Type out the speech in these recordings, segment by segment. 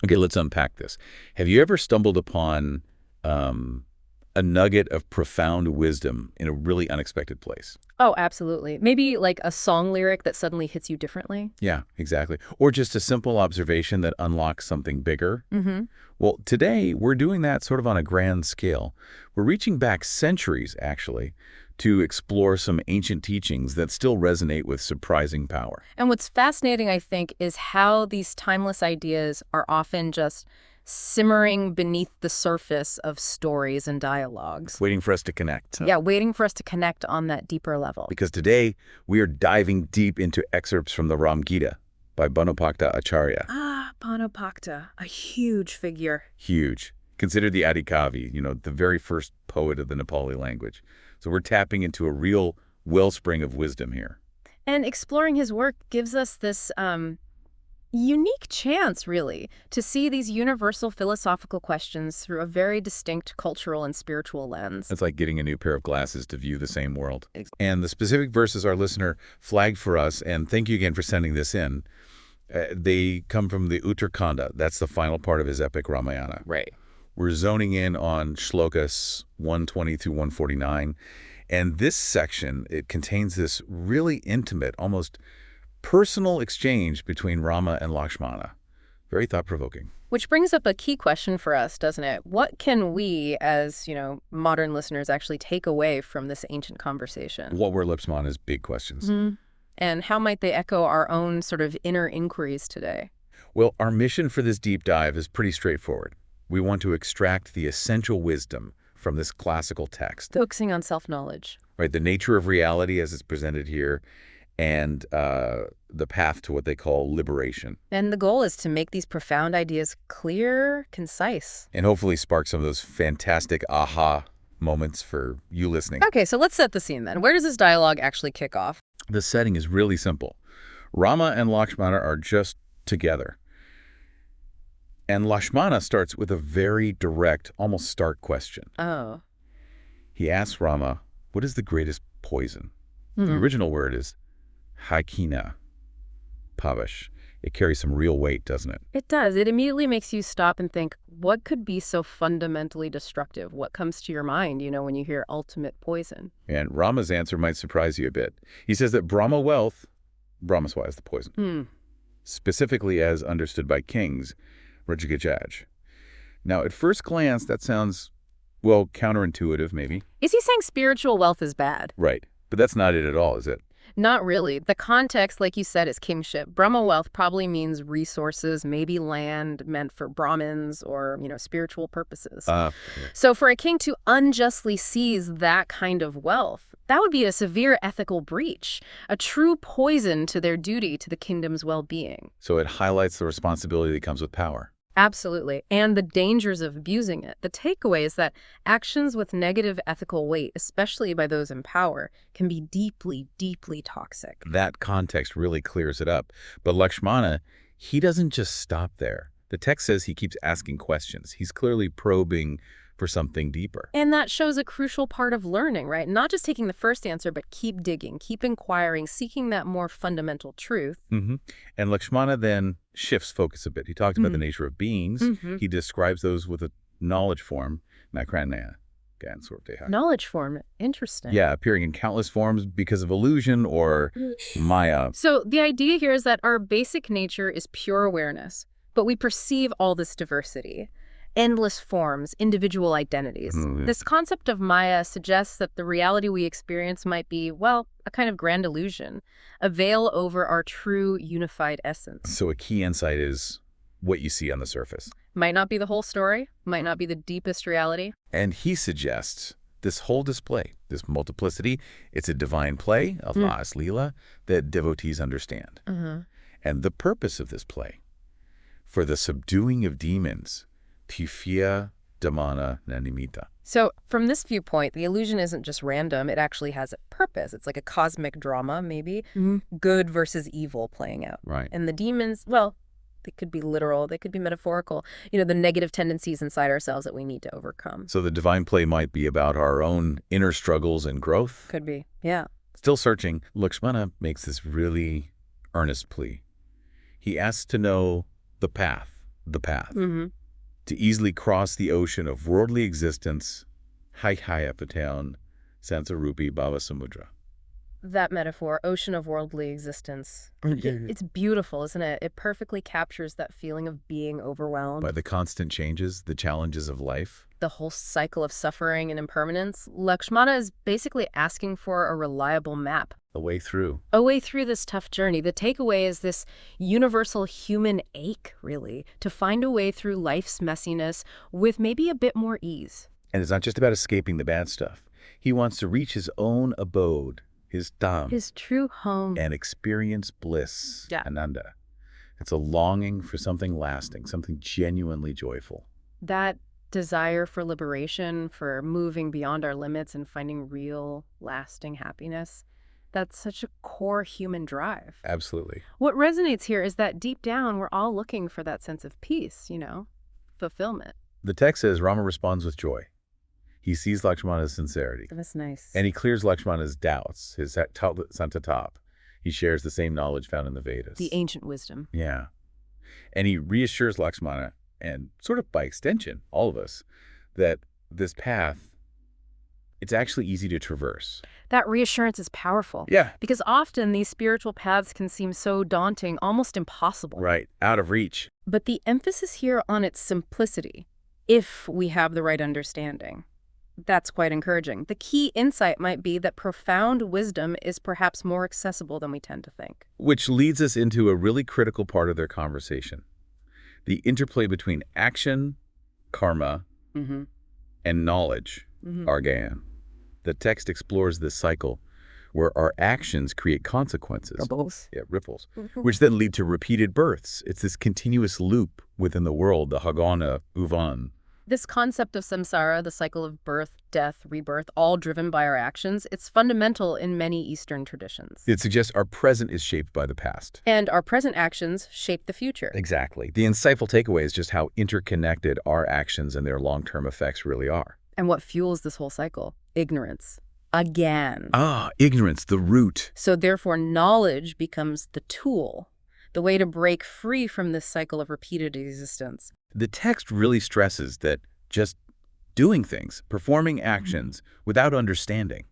Okay, let's unpack this. Have you ever stumbled upon a nugget of profound wisdom in a really unexpected place? Oh, absolutely. Maybe like a song lyric that suddenly hits you differently. Yeah, exactly. Or just a simple observation that unlocks something bigger. Mm-hmm. Well, today we're doing that sort of on a grand scale. We're reaching back centuries, actually, to explore some ancient teachings that still resonate with surprising power. And what's fascinating, I think, is how these timeless ideas are often just simmering beneath the surface of stories and dialogues. Waiting for us to connect. Yeah, waiting for us to connect on that deeper level. Because today we are diving deep into excerpts from the RamGeeta by Bhanu Acharya. Bhanu, a huge figure. Huge. Considered the Aadikabi, the very first poet of the Nepali language. So we're tapping into a real wellspring of wisdom here. And exploring his work gives us this unique chance, really, to see these universal philosophical questions through a very distinct cultural and spiritual lens. It's like getting a new pair of glasses to view the same world. And the specific verses our listener flagged for us, and thank you again for sending this in, they come from the Uttarakhanda. That's the final part of his epic Ramayana. Right. We're zoning in on shlokas 120 through 149. And this section, it contains this really intimate, almost personal exchange between Rama and Lakshmana. Very thought-provoking. Which brings up a key question for us, doesn't it? What can we, as, modern listeners, actually take away from this ancient conversation? What were Lakshmana's big questions? Mm-hmm. And how might they echo our own sort of inner inquiries today? Well, our mission for this deep dive is pretty straightforward. We want to extract the essential wisdom from this classical text. Focusing on self-knowledge. Right, the nature of reality as it's presented here, and the path to what they call liberation. And the goal is to make these profound ideas clear, concise. And hopefully spark some of those fantastic aha moments for you listening. Okay, so let's set the scene then. Where does this dialogue actually kick off? The setting is really simple. Rama and Lakshmana are just together. And Lakshmana starts with a very direct, almost stark question. Oh. He asks Rama, what is the greatest poison? The original word is Hakina Pavish. It carries some real weight, doesn't it? It does. It immediately makes you stop and think, what could be so fundamentally destructive? What comes to your mind, when you hear ultimate poison? And Rama's answer might surprise you a bit. He says that Brahma wealth, Brahmaswa is the poison, specifically as understood by kings, Rajagajaj. Now, at first glance, that sounds, well, counterintuitive, maybe. Is he saying spiritual wealth is bad? Right. But that's not it at all, is it? Not really. The context, like you said, is kingship. Brahma wealth probably means resources, maybe land meant for Brahmins or, spiritual purposes. So for a king to unjustly seize that kind of wealth, that would be a severe ethical breach, a true poison to their duty to the kingdom's well-being. So it highlights the responsibility that comes with power. Absolutely. And the dangers of abusing it. The takeaway is that actions with negative ethical weight, especially by those in power, can be deeply, deeply toxic. That context really clears it up. But Lakshmana, he doesn't just stop there. The text says he keeps asking questions. He's clearly probing for something deeper. And that shows a crucial part of learning, right? Not just taking the first answer, but keep digging, keep inquiring, seeking that more fundamental truth. And Lakshmana then shifts focus a bit. He talks about the nature of beings. He describes those with a knowledge form, Knowledge form, interesting. Yeah, appearing in countless forms because of illusion or maya. So the idea here is that our basic nature is pure awareness, but we perceive all this diversity. Endless forms, individual identities. This concept of Maya suggests that the reality we experience might be, well, a kind of grand illusion, a veil over our true unified essence. So a key insight is what you see on the surface. Might not be the whole story, might not be the deepest reality. And he suggests this whole display, this multiplicity, it's a divine play, Allah's Leela, that devotees understand. And the purpose of this play, for the subduing of demons, Tifia Damana Nanimita. So from this viewpoint, the illusion isn't just random, it actually has a purpose. It's like a cosmic drama, maybe. Good versus evil playing out. Right. And the demons, well, they could be literal, they could be metaphorical. The negative tendencies inside ourselves that we need to overcome. So the divine play might be about our own inner struggles and growth. Could be, yeah. Still searching, Lakshmana makes this really earnest plea. He asks to know the path, the path. Mm-hmm. To easily cross the ocean of worldly existence, Hai Pataon, Sansarupi Bhava Samudra. That metaphor, ocean of worldly existence. It's beautiful, isn't it? It perfectly captures that feeling of being overwhelmed. By the constant changes, the challenges of life. The whole cycle of suffering and impermanence. Lakshmana is basically asking for a reliable map. A way through. A way through this tough journey. The takeaway is this universal human ache, really, to find a way through life's messiness with maybe a bit more ease. And it's not just about escaping the bad stuff. He wants to reach his own abode, his dham, his true home, and experience bliss, yeah. Ananda. It's a longing for something lasting, something genuinely joyful. That desire for liberation, for moving beyond our limits and finding real, lasting happiness, that's such a core human drive. Absolutely. What resonates here is that deep down, we're all looking for that sense of peace, fulfillment. The text says Rama responds with joy. He sees Lakshmana's sincerity. That's nice. And he clears Lakshmana's doubts, his santatap. He shares the same knowledge found in the Vedas. The ancient wisdom. Yeah. And he reassures Lakshmana, and sort of by extension, all of us, that this path, it's actually easy to traverse. That reassurance is powerful. Yeah. Because often these spiritual paths can seem so daunting, almost impossible. Right. Out of reach. But the emphasis here on its simplicity, if we have the right understanding. That's quite encouraging. The key insight might be that profound wisdom is perhaps more accessible than we tend to think. Which leads us into a really critical part of their conversation. The interplay between action, karma, and knowledge, argayan. The text explores this cycle where our actions create consequences. Ripples. Yeah, ripples. Which then lead to repeated births. It's this continuous loop within the world, the hagana, uvan. This concept of samsara, the cycle of birth, death, rebirth, all driven by our actions, it's fundamental in many Eastern traditions. It suggests our present is shaped by the past. And our present actions shape the future. Exactly. The insightful takeaway is just how interconnected our actions and their long-term effects really are. And what fuels this whole cycle? Ignorance. Again. Ignorance, the root. So therefore, knowledge becomes the tool, the way to break free from this cycle of repeated existence. The text really stresses that just doing things, performing actions without understanding,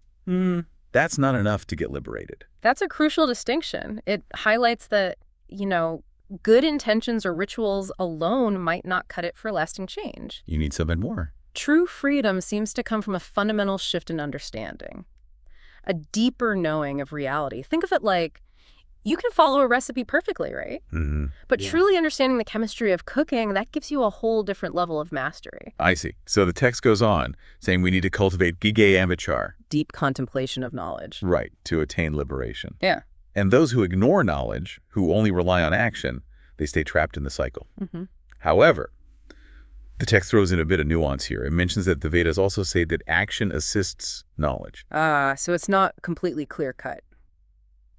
that's not enough to get liberated. That's a crucial distinction. It highlights that, good intentions or rituals alone might not cut it for lasting change. You need something more. True freedom seems to come from a fundamental shift in understanding, a deeper knowing of reality. Think of it like you can follow a recipe perfectly, right? But truly understanding the chemistry of cooking, that gives you a whole different level of mastery. I see. So the text goes on, saying we need to cultivate gige ambichar. Deep contemplation of knowledge. Right, to attain liberation. Yeah. And those who ignore knowledge, who only rely on action, they stay trapped in the cycle. However, the text throws in a bit of nuance here. It mentions that the Vedas also say that action assists knowledge. So it's not completely clear-cut.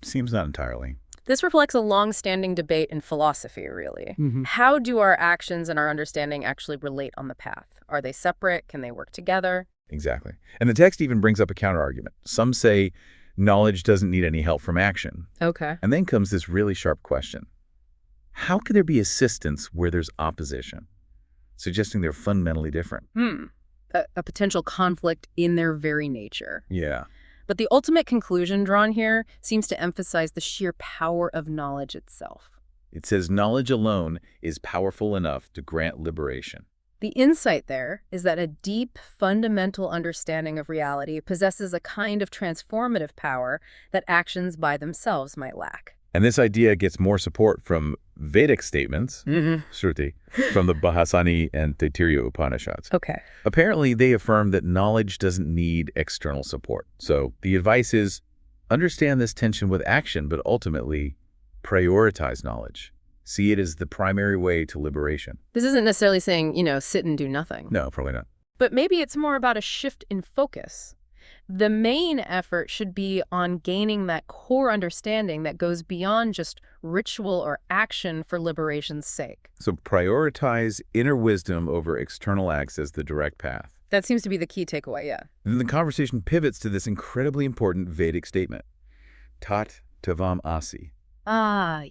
Seems not entirely. This reflects a long-standing debate in philosophy, really. How do our actions and our understanding actually relate on the path? Are they separate? Can they work together? Exactly. And the text even brings up a counterargument. Some say knowledge doesn't need any help from action. Okay. And then comes this really sharp question. How could there be assistance where there's opposition? Suggesting they're fundamentally different. A potential conflict in their very nature. Yeah. But the ultimate conclusion drawn here seems to emphasize the sheer power of knowledge itself. It says knowledge alone is powerful enough to grant liberation. The insight there is that a deep, fundamental understanding of reality possesses a kind of transformative power that actions by themselves might lack. And this idea gets more support from Vedic statements, Shruti, from the Bahasani and Taittiriya Upanishads. Okay. Apparently, they affirm that knowledge doesn't need external support. So the advice is understand this tension with action, but ultimately prioritize knowledge. See it as the primary way to liberation. This isn't necessarily saying, sit and do nothing. No, probably not. But maybe it's more about a shift in focus. The main effort should be on gaining that core understanding that goes beyond just ritual or action for liberation's sake. So prioritize inner wisdom over external acts as the direct path. That seems to be the key takeaway, yeah. And then the conversation pivots to this incredibly important Vedic statement. Tat tavam asi.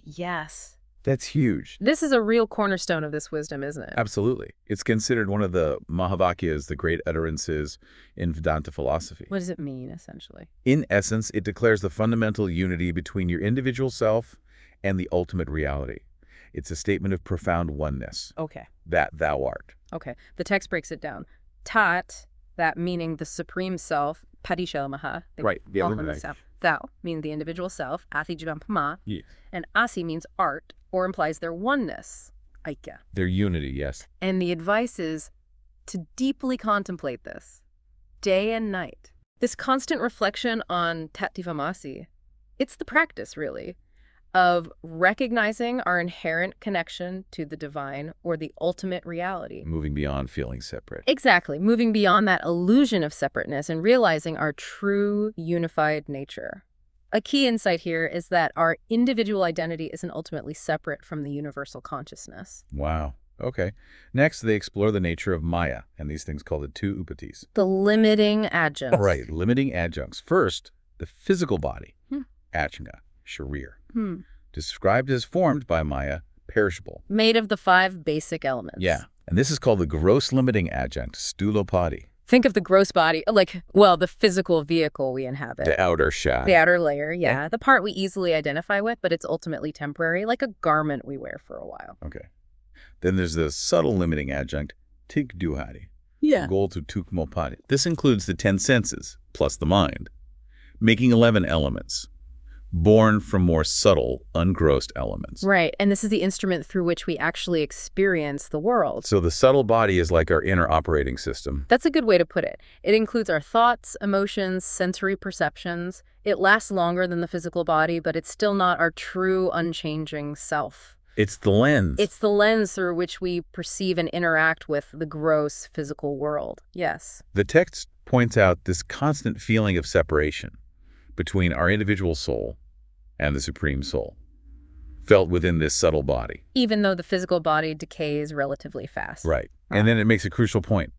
Yes. That's huge. This is a real cornerstone of this wisdom, isn't it? Absolutely. It's considered one of the Mahavakyas, the great utterances in Vedanta philosophy. What does it mean, essentially? In essence, it declares the fundamental unity between your individual self and the ultimate reality. It's a statement of profound oneness. Okay. That thou art. Okay. The text breaks it down. Tat, that meaning the supreme self, Padishalamaha. Right. Yeah, Thou, meaning the individual self, Athijivampama. Yes. And Asi means art, or implies their oneness, Aikya. Their unity, yes. And the advice is to deeply contemplate this, day and night. This constant reflection on Tatvamasi, it's the practice, really, of recognizing our inherent connection to the divine or the ultimate reality. Moving beyond feeling separate. Exactly. Moving beyond that illusion of separateness and realizing our true unified nature. A key insight here is that our individual identity isn't ultimately separate from the universal consciousness. Wow. Okay. Next, they explore the nature of Maya and these things called the two upatis. The limiting adjuncts. Right. Limiting adjuncts. First, the physical body, Achanga, Sharir. Described as formed by Maya, perishable. Made of the 5 basic elements. Yeah. And this is called the gross limiting adjunct, Stulopati. Think of the gross body, the physical vehicle we inhabit. The outer shell. The outer layer, yeah. The part we easily identify with, but it's ultimately temporary, like a garment we wear for a while. Okay. Then there's the subtle limiting adjunct, Tikduhati. Yeah. Goltu Tukmopati. This includes the 10 senses, plus the mind, making 11 elements, born from more subtle, ungrossed elements. Right, and this is the instrument through which we actually experience the world. So the subtle body is like our inner operating system. That's a good way to put it. It includes our thoughts, emotions, sensory perceptions. It lasts longer than the physical body, but it's still not our true, unchanging self. It's the lens. It's the lens through which we perceive and interact with the gross physical world. Yes. The text points out this constant feeling of separation between our individual soul and the supreme soul, felt within this subtle body. Even though the physical body decays relatively fast. Right. And then it makes a crucial point.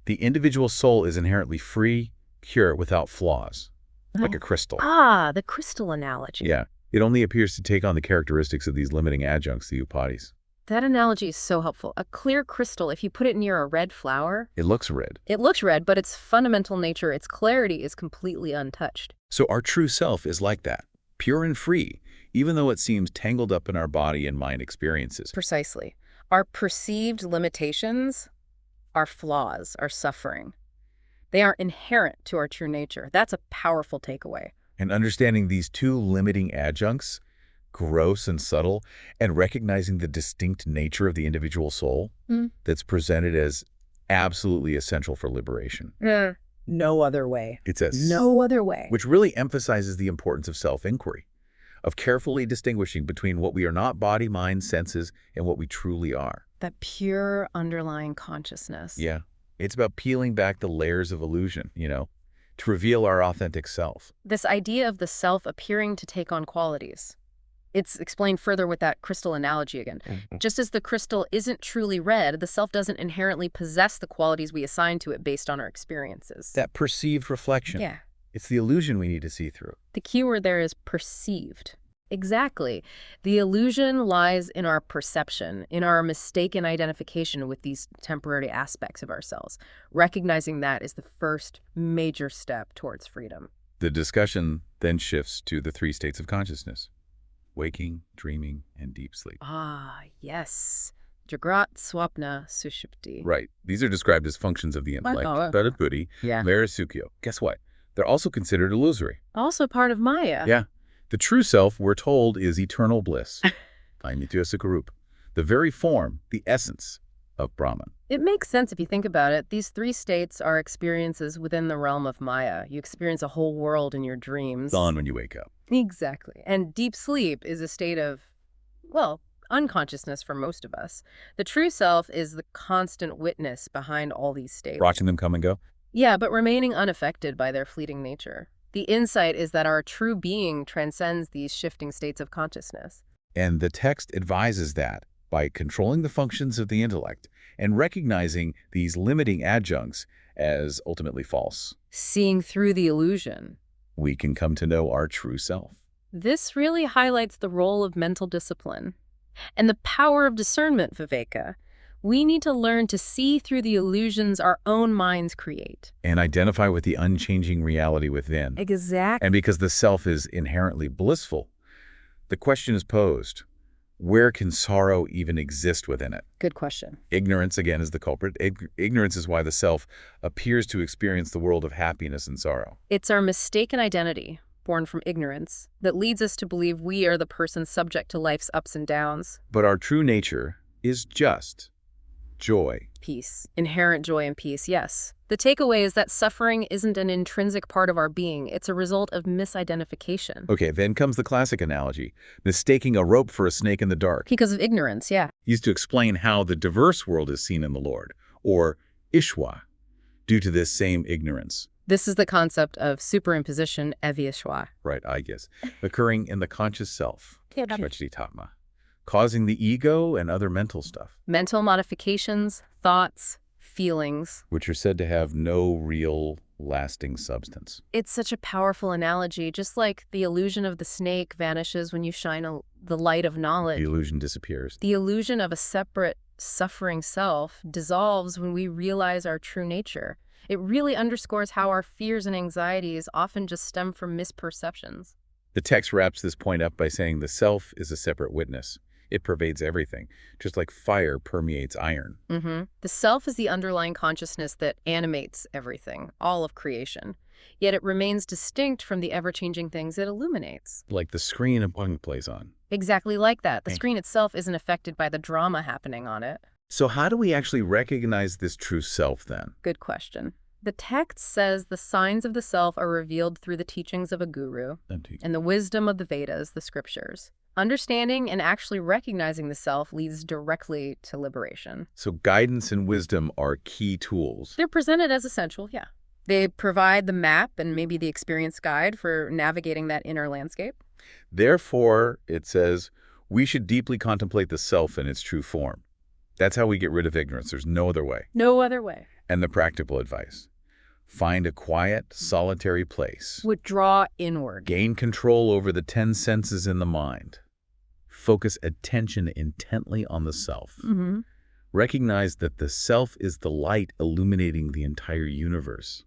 The individual soul is inherently free, pure, without flaws, like a crystal. Ah, the crystal analogy. Yeah. It only appears to take on the characteristics of these limiting adjuncts, the upadis. That analogy is so helpful. A clear crystal, if you put it near a red flower... It looks red. It looks red, but its fundamental nature, its clarity, is completely untouched. So our true self is like that, pure and free, even though it seems tangled up in our body and mind experiences. Precisely. Our perceived limitations, our flaws, our suffering, they aren't inherent to our true nature. That's a powerful takeaway. And understanding these two limiting adjuncts, gross and subtle, and recognizing the distinct nature of the individual soul that's presented as absolutely essential for liberation. No other way. It says no other way. Which really emphasizes the importance of self-inquiry, of carefully distinguishing between what we are not body, mind, senses, and what we truly are. That pure underlying consciousness. Yeah. It's about peeling back the layers of illusion, to reveal our authentic self. This idea of the self appearing to take on qualities. It's explained further with that crystal analogy again. Just as the crystal isn't truly red, the self doesn't inherently possess the qualities we assign to it based on our experiences. That perceived reflection. Yeah. It's the illusion we need to see through. The key word there is perceived. Exactly. The illusion lies in our perception, in our mistaken identification with these temporary aspects of ourselves. Recognizing that is the first major step towards freedom. The discussion then shifts to the 3 states of consciousness: waking, dreaming, and deep sleep. Ah, yes. Jagrat, Swapna, Sushupti. Right. These are described as functions of the intellect, Buddhi, Varasukyo. Guess what? They're also considered illusory. Also part of Maya. Yeah. The true self, we're told, is eternal bliss. The very form, the essence of Brahman. It makes sense if you think about it. These 3 states are experiences within the realm of Maya. You experience a whole world in your dreams. Dawn when you wake up. Exactly. And deep sleep is a state of, unconsciousness for most of us. The true self is the constant witness behind all these states. Watching them come and go? Yeah, but remaining unaffected by their fleeting nature. The insight is that our true being transcends these shifting states of consciousness. And the text advises that by controlling the functions of the intellect and recognizing these limiting adjuncts as ultimately false, seeing through the illusion, we can come to know our true self. This really highlights the role of mental discipline. And the power of discernment, Viveka. We need to learn to see through the illusions our own minds create. And identify with the unchanging reality within. Exactly. And because the self is inherently blissful, the question is posed, where can sorrow even exist within it? Good question. Ignorance, again, is the culprit. Ignorance is why the self appears to experience the world of happiness and sorrow. It's our mistaken identity, born from ignorance, that leads us to believe we are the person subject to life's ups and downs. But our true nature is just joy. Peace. Inherent joy and peace, yes. The takeaway is that suffering isn't an intrinsic part of our being. It's a result of misidentification. Okay, then comes the classic analogy, mistaking a rope for a snake in the dark. Because of ignorance, yeah. Used to explain how the diverse world is seen in the Lord, or Ishwa, due to this same ignorance. This is the concept of superimposition, evieshwa. Right, I guess. Occurring in the conscious self, Tatma, causing the ego and other mental stuff. Mental modifications, thoughts, feelings. Which are said to have no real lasting substance. It's such a powerful analogy, just like the illusion of the snake vanishes when you shine the light of knowledge. The illusion disappears. The illusion of a separate, suffering self dissolves when we realize our true nature. It really underscores how our fears and anxieties often just stem from misperceptions. The text wraps this point up by saying the self is a separate witness. It pervades everything, just like fire permeates iron. The self is the underlying consciousness that animates everything, all of creation. Yet it remains distinct from the ever-changing things it illuminates. Like the screen a Bhanu plays on. Exactly like that. The screen itself isn't affected by the drama happening on it. So how do we actually recognize this true self then? Good question. The text says the signs of the self are revealed through the teachings of a guru and the wisdom of the Vedas, the scriptures. Understanding and actually recognizing the self leads directly to liberation. So guidance and wisdom are key tools. They're presented as essential, yeah. They provide the map and maybe the experience guide for navigating that inner landscape. Therefore, it says, we should deeply contemplate the self in its true form. That's how we get rid of ignorance. There's no other way. No other way. And the practical advice. Find a quiet, solitary place. Withdraw inward. Gain control over the 10 senses in the mind. Focus attention intently on the self. Recognize that the self is the light illuminating the entire universe.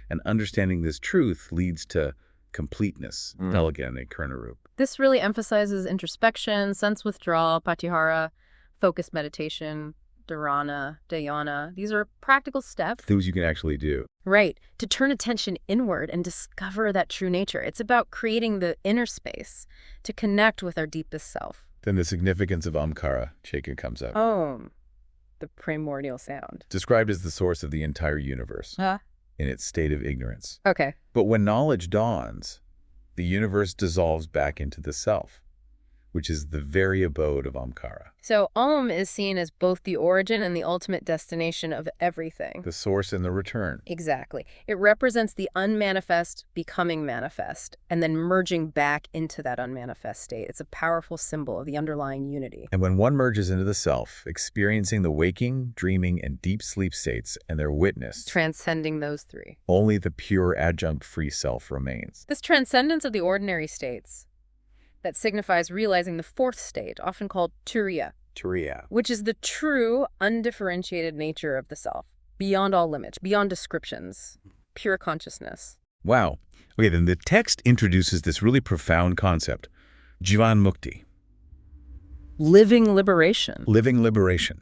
And understanding this truth leads to completeness, Telegane Kurnarup. This really emphasizes introspection, sense withdrawal, patihara, focused meditation, dharana, dhyana. These are practical steps. Things you can actually do. Right. To turn attention inward and discover that true nature. It's about creating the inner space to connect with our deepest self. Then the significance of Omkara, Cheku, comes up. Om, the primordial sound. Described as the source of the entire universe in its state of ignorance. Okay. But when knowledge dawns, the universe dissolves back into the self, which is the very abode of Omkara. So Om is seen as both the origin and the ultimate destination of everything. The source and the return. Exactly. It represents the unmanifest becoming manifest and then merging back into that unmanifest state. It's a powerful symbol of the underlying unity. And when one merges into the self, experiencing the waking, dreaming, and deep sleep states and their witness, Transcending those three. only the pure adjunct-free self remains. This transcendence of the ordinary states that signifies realizing the fourth state, often called turiya, which is the true, undifferentiated nature of the self, beyond all limits, beyond descriptions, pure consciousness. Wow. Okay, then the text introduces this really profound concept, Jivan Mukti, Living liberation. living liberation.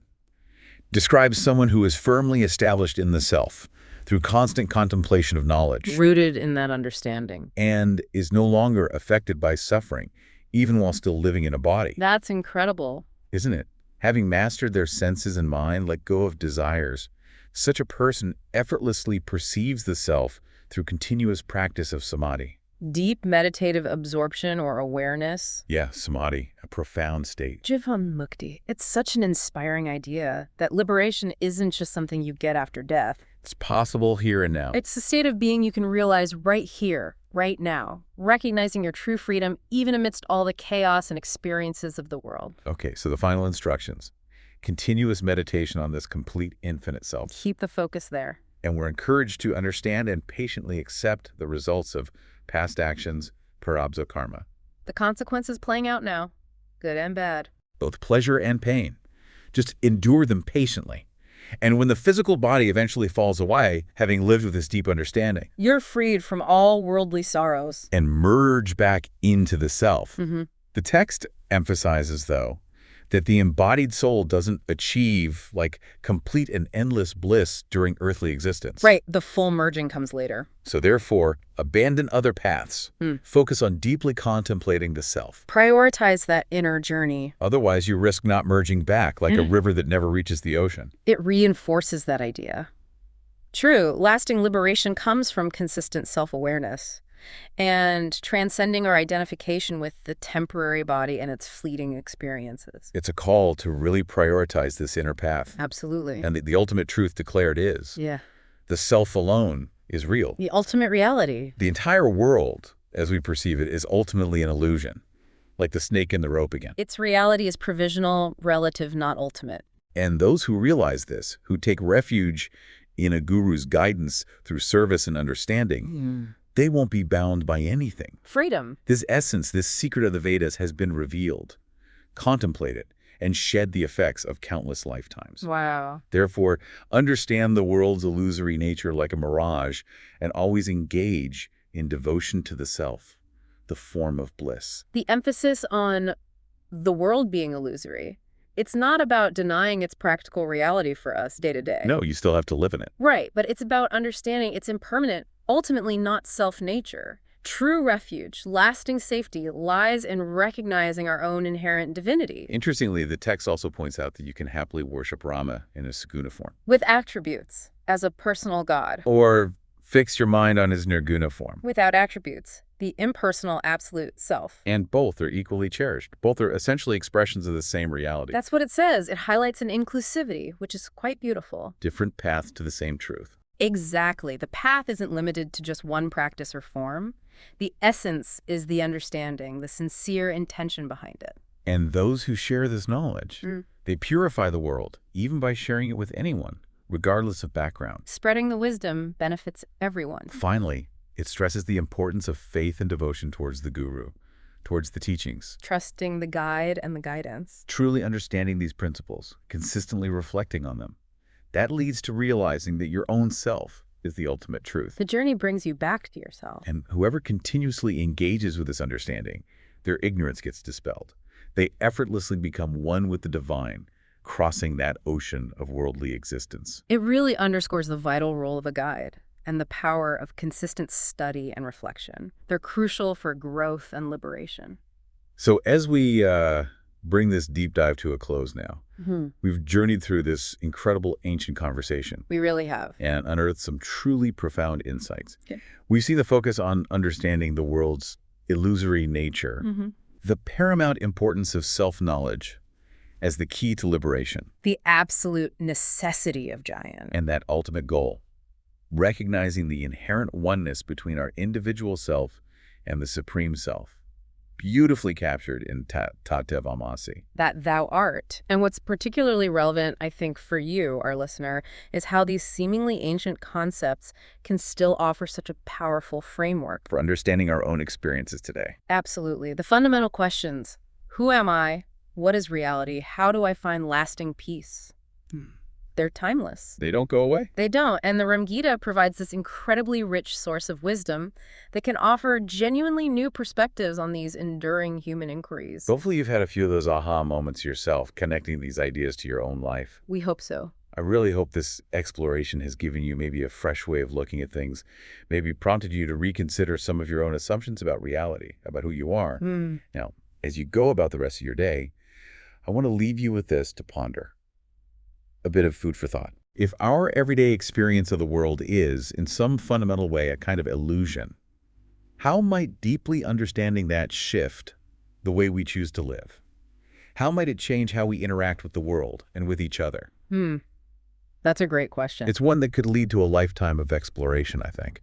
Describes someone who is firmly established in the self through constant contemplation of knowledge Rooted in that understanding. and is no longer affected by suffering, even while still living in a body. That's incredible. Isn't it? Having mastered their senses and mind, let go of desires, such a person effortlessly perceives the self through continuous practice of samadhi. Deep meditative absorption or awareness. Yeah, samadhi, a profound state. Jivan Mukti. It's such an inspiring idea that liberation isn't just something you get after death. It's possible here and now. It's a state of being you can realize right here, right now, recognizing your true freedom even amidst all the chaos and experiences of the world. Okay, so the final instructions. Continuous meditation on this complete infinite self. Keep the focus there. And we're encouraged to understand and patiently accept the results of past actions, prarabdha karma. The consequences playing out now, good and bad. both pleasure and pain. Just endure them patiently. And when the physical body eventually falls away, having lived with this deep understanding, you're freed from all worldly sorrows. And merge back into the self. Mm-hmm. The text emphasizes, though, that the embodied soul doesn't achieve, like, complete and endless bliss during earthly existence. Right, the full merging comes later. So therefore, abandon other paths. Focus on deeply contemplating the self. Prioritize that inner journey. Otherwise, you risk not merging back, like a river that never reaches the ocean. It reinforces that idea. True, lasting liberation comes from consistent self-awareness and transcending our identification with the temporary body and its fleeting experiences. It's a call to really prioritize this inner path. Absolutely. And the ultimate truth declared is, the self alone is real. The ultimate reality. The entire world, as we perceive it, is ultimately an illusion, like the snake in the rope again. Its reality is provisional, relative, not ultimate. And those who realize this, who take refuge in a guru's guidance through service and understanding, they won't be bound by anything. Freedom. This essence, this secret of the Vedas has been revealed. Contemplate it and shed the effects of countless lifetimes. Wow. Therefore, understand the world's illusory nature like a mirage and always engage in devotion to the self, the form of bliss. The emphasis on the world being illusory, it's not about denying its practical reality for us day to day. No, you still have to live in it. Right, but it's about understanding its impermanent, ultimately not self-nature. True refuge, lasting safety, lies in recognizing our own inherent divinity. Interestingly, the text also points out that you can happily worship Rama in a saguna form. With attributes, as a personal god. Or fix your mind on his nirguna form. Without attributes, the impersonal absolute self. And both are equally cherished. Both are essentially expressions of the same reality. That's what it says. It highlights an inclusivity, which is quite beautiful. Different paths to the same truth. Exactly. The path isn't limited to just one practice or form. The essence is the understanding, the sincere intention behind it. And those who share this knowledge, they purify the world, even by sharing it with anyone, regardless of background. Spreading the wisdom benefits everyone. Finally, it stresses the importance of faith and devotion towards the guru, towards the teachings. Trusting the guide and the guidance. Truly understanding these principles, consistently reflecting on them. That leads to realizing that your own self is the ultimate truth. The journey brings you back to yourself. And whoever continuously engages with this understanding, their ignorance gets dispelled. They effortlessly become one with the divine, crossing that ocean of worldly existence. It really underscores the vital role of a guide and the power of consistent study and reflection. They're crucial for growth and liberation. So as we bring this deep dive to a close now, we've journeyed through this incredible ancient conversation. We really have. And unearthed some truly profound insights. Okay. We see the focus on understanding the world's illusory nature, the paramount importance of self-knowledge as the key to liberation. The absolute necessity of Jayan. And that ultimate goal, recognizing the inherent oneness between our individual self and the supreme self. Beautifully captured in Tattva. That thou art. And what's particularly relevant, I think, for you, our listener, is how these seemingly ancient concepts can still offer such a powerful framework for understanding our own experiences today. Absolutely. The fundamental questions: who am I? What is reality? How do I find lasting peace? They're timeless. They don't go away. They don't. And the RamGeeta provides this incredibly rich source of wisdom that can offer genuinely new perspectives on these enduring human inquiries. Hopefully you've had a few of those aha moments yourself, connecting these ideas to your own life. We hope so. I really hope this exploration has given you maybe a fresh way of looking at things, maybe prompted you to reconsider some of your own assumptions about reality, about who you are. Now, as you go about the rest of your day, I want to leave you with this to ponder. A bit of food for thought. If our everyday experience of the world is, in some fundamental way, a kind of illusion, how might deeply understanding that shift the way we choose to live? How might it change how we interact with the world and with each other? That's a great question. It's one that could lead to a lifetime of exploration, I think.